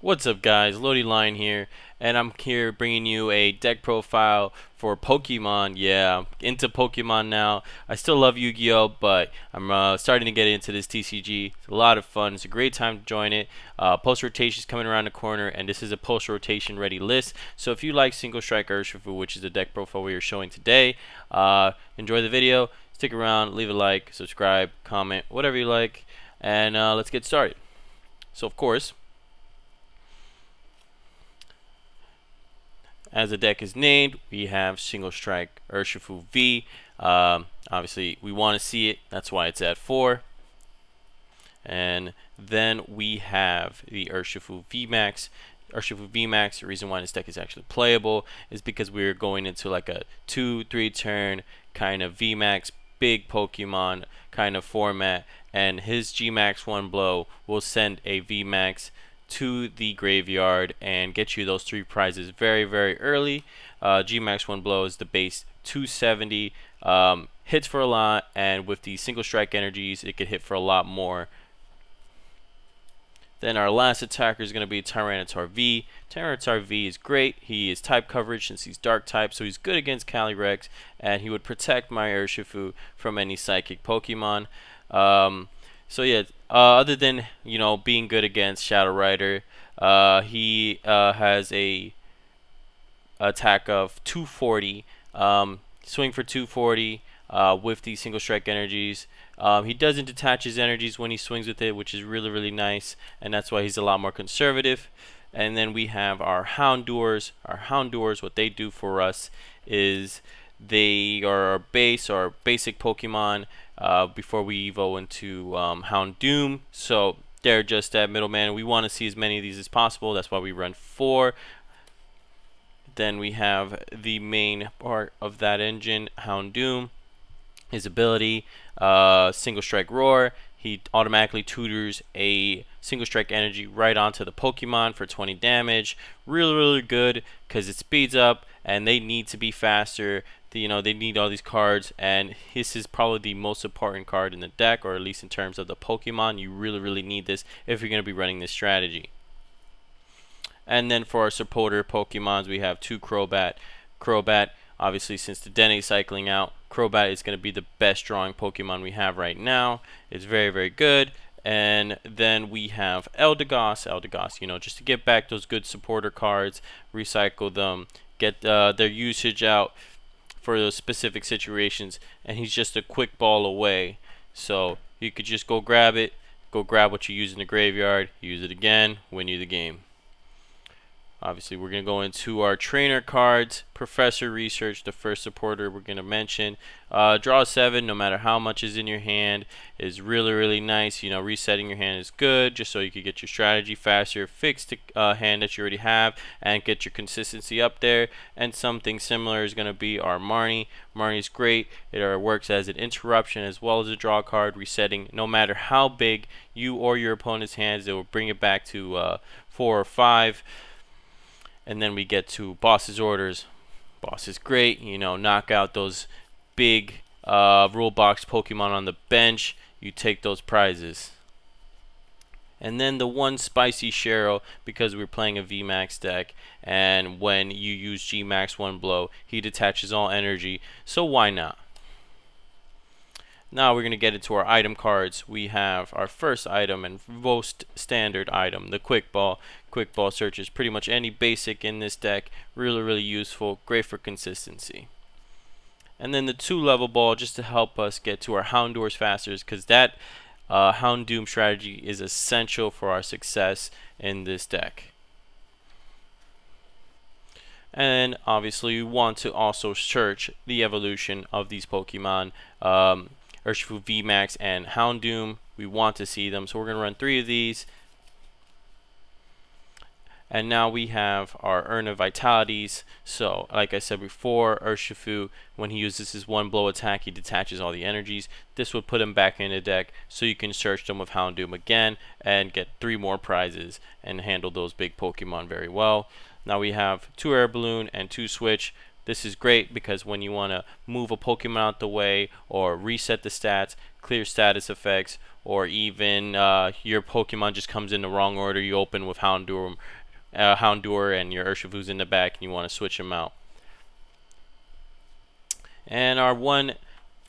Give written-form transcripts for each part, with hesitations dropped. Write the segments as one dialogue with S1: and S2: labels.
S1: What's up guys, Lodi Line here, and I'm here bringing you a deck profile for Pokemon. Yeah, I'm into Pokemon now. I still love Yu-Gi-Oh, but I'm starting to get into this TCG. It's a lot of fun. It's a great time to join it. Post rotation is coming around the corner, and this is a post rotation ready list. So if you like Single Strike Urshifu, which is the deck profile we are showing today, enjoy the video. Stick around, leave a like, subscribe, comment, whatever you like, and let's get started. So of course, as the deck is named, we have Single Strike Urshifu V. Obviously, we want to see it. That's why it's at 4. And then we have the Urshifu VMax. Urshifu VMax, the reason why this deck is actually playable is because we're going into like a 2-3 turn kind of VMax big Pokemon kind of format, and his Gmax one blow will send a VMax to the graveyard and get you those 3 prizes very early. Gmax one blow is the base 270, hits for a lot, and with the single strike energies it could hit for a lot more. Then our last attacker is going to be Tyranitar V. Tyranitar V is great. He is type coverage since he's dark type, so he's good against Calyrex, and he would protect my Urshifu from any psychic Pokemon. So yeah, other than being good against Shadow Rider, he has a attack of 240, swing for 240 with the single strike energies. He doesn't detach his energies when he swings with it, which is really nice, and that's why he's a lot more conservative. And then we have our Houndours. Our Houndours, what they do for us is they are our base or basic Pokemon before we evo into Houndoom. So they're just that middleman. We want to see as many of these as possible. That's why we run 4. Then we have the main part of that engine, Houndoom. His ability, Single Strike Roar. He automatically tutors a Single Strike energy right onto the Pokemon for 20 damage. Really good because it speeds up, and they need to be faster. They need all these cards, and this is probably the most important card in the deck, or at least in terms of the Pokemon. You really need this if you're going to be running this strategy. And then for our supporter Pokemons, we have 2 Crobat. Obviously, since the Den is cycling out, Crobat is going to be the best drawing Pokemon we have right now. It's very good. And then we have Eldegoss, just to get back those good supporter cards, recycle them, get their usage out for those specific situations, and he's just a quick ball away. So you could just go grab it, go grab what you use in the graveyard, use it again, win you the game. Obviously, we're going to go into our trainer cards. Professor Research, the first supporter we're going to mention. Draw 7, no matter how much is in your hand, is really nice. Resetting your hand is good, just so you can get your strategy faster, fix the hand that you already have, and get your consistency up there. And something similar is going to be our Marnie. Marnie's great. It works as an interruption as well as a draw card, resetting no matter how big you or your opponent's hands. It will bring it back to 4 or 5. And then we get to Boss's Orders. Boss is great, knock out those big rule box Pokemon on the bench. You take those prizes. And then the one Spicy Cheryl, because we're playing a VMax deck, and when you use Gmax one blow, he detaches all energy, so why not? Now we're going to get into our item cards. We have our first item and most standard item, the Quick Ball. Quick Ball searches pretty much any basic in this deck. Really useful, great for consistency. And then the 2-level ball, just to help us get to our Houndours faster, because that Houndoom strategy is essential for our success in this deck. And obviously we want to also search the evolution of these Pokemon. Urshifu VMax and Houndoom, we want to see them, so we're going to run 3 of these. And now we have our Urn of Vitalities. So like I said before, Urshifu, when he uses his one blow attack, he detaches all the energies. This would put him back in the deck, so you can search them with Houndoom again and get 3 more prizes and handle those big Pokemon very well. Now we have 2 Air Balloon and 2 Switch. This is great because when you want to move a Pokemon out the way or reset the stats, clear status effects, or even your Pokemon just comes in the wrong order. You open with Houndour, and your Urshifu's in the back and you want to switch them out. And our one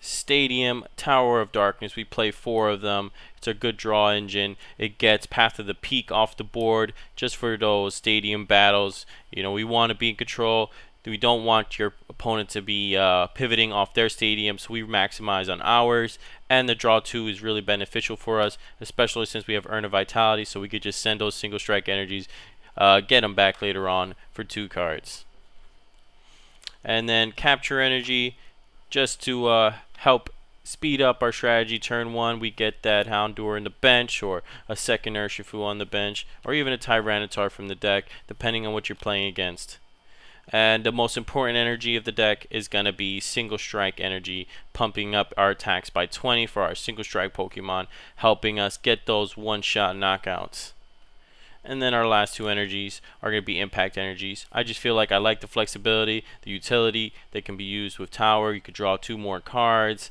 S1: Stadium Tower of Darkness, we play 4 of them. It's a good draw engine. It gets Path of the Peak off the board just for those stadium battles. You know, we want to be in control. We don't want your opponent to be pivoting off their stadium, so we maximize on ours. And the draw 2 is really beneficial for us, especially since we have Urn of Vitality, so we could just send those single strike energies, get them back later on for 2 cards. And then Capture Energy, just to help speed up our strategy. Turn 1, we get that Houndour in the bench, or a second Urshifu on the bench, or even a Tyranitar from the deck, depending on what you're playing against. And the most important energy of the deck is going to be single strike energy, pumping up our attacks by 20 for our single strike Pokemon, helping us get those one-shot knockouts. And then our last 2 energies are going to be impact energies. I just feel like I like the flexibility, the utility. They can be used with Tower. You could draw 2 more cards.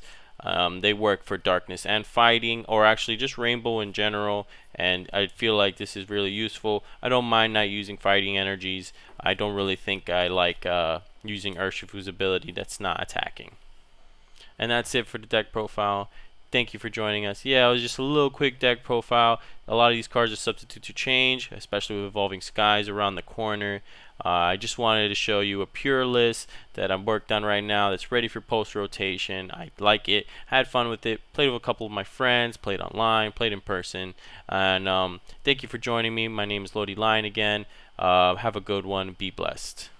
S1: They work for darkness and fighting, or actually just rainbow in general, and I feel like this is really useful. I don't mind not using fighting energies. I don't really think I like using Urshifu's ability that's not attacking. And that's it for the deck profile. Thank you for joining us. Yeah, it was just a little quick deck profile. A lot of these cards are substitute to change, especially with Evolving Skies around the corner. I just wanted to show you a pure list that I'm worked on right now that's ready for post-rotation. I like it, had fun with it, played with a couple of my friends, played online, played in person. And thank you for joining me. My name is Lodi Lion again. Have a good one. Be blessed.